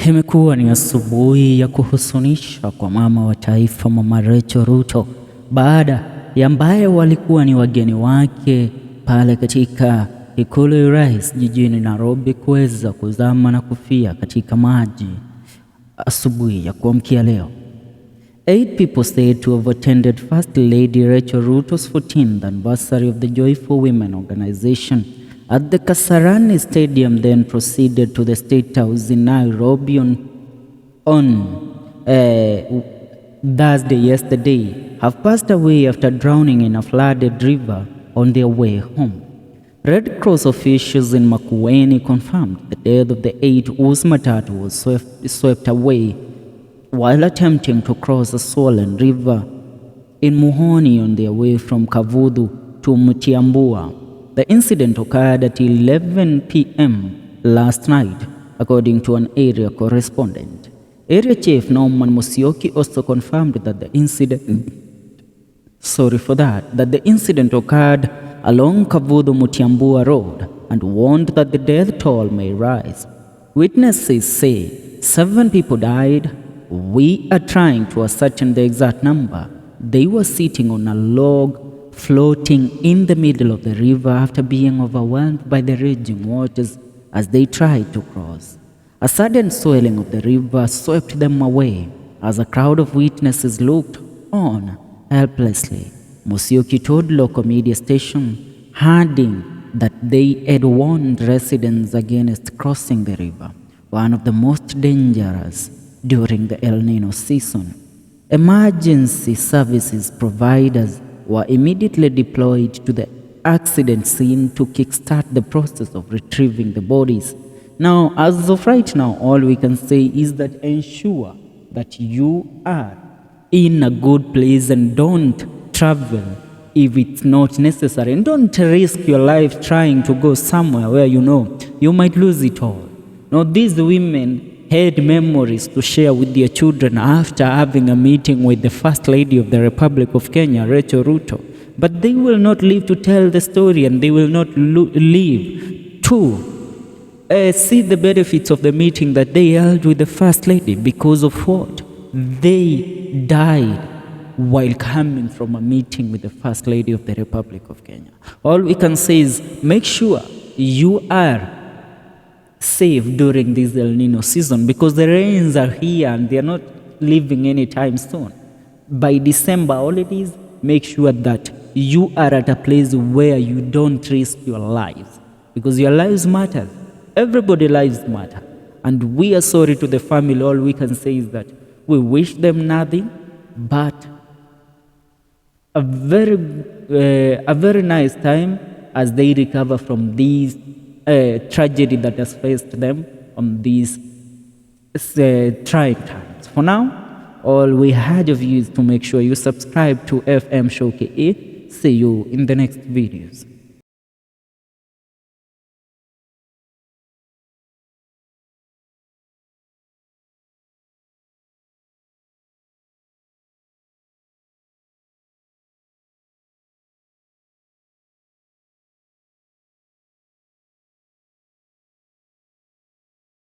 Imekuwa ni asubuhi ya kuhuzunisha kwa mama wa taifa, Mama Rachel Ruto, baada ya ambaye walikuwa ni wageni wake pale katika ikulu ya rais jijini Nairobi kuweza kuzama na kufia katika maji asubuhi ya kuamkia leo. 8 people said to have attended First Lady Rachel Ruto's 14th anniversary of the Joyful Women organization at the Kasarani Stadium, then proceeded to the State House in Nairobi on Thursday yesterday, have passed away after drowning in a flooded river on their way home. Red Cross officials in Makueni confirmed the death of the 8 whose matatu was swept away while attempting to cross a swollen river in Mourning on their way from Kavudu to Mutiambua. The incident occurred at 11 p.m. last night, according to an area correspondent. Area Chief Norman Musyoki also confirmed that the incident occurred along Kavudu Mutiambua Road and warned that the death toll may rise. Witnesses say 7 people died. We are trying to ascertain the exact number. They were sitting on a log floating in the middle of the river after being overwhelmed by the raging waters as they tried to cross. A sudden swelling of the river swept them away as a crowd of witnesses looked on helplessly. Musyoki told local media station, adding that they had warned residents against crossing the river, one of the most dangerous during the El Nino season. Emergency services providers were immediately deployed to the accident scene to kickstart the process of retrieving the bodies. Now, as of right now, all we can say is that ensure that you are in a good place and don't travel if it's not necessary. And don't risk your life trying to go somewhere where you know you might lose it all. Now, these women had memories to share with their children after having a meeting with the First Lady of the Republic of Kenya, Rachel Ruto. But they will not live to tell the story, and they will not live to see the benefits of the meeting that they held with the First Lady. Because of what? They died while coming from a meeting with the First Lady of the Republic of Kenya. All we can say is make sure you are safe during this El Nino season, because the rains are here and they are not leaving anytime soon. By December holidays, make sure that you are at a place where you don't risk your lives, because your lives matter. Everybody's lives matter. And we are sorry to the family. All we can say is that we wish them nothing but a very nice time as they recover from these tragedy that has faced them on these trying times. For now, all we had of you is to make sure you subscribe to FM Show KA. See you in the next videos.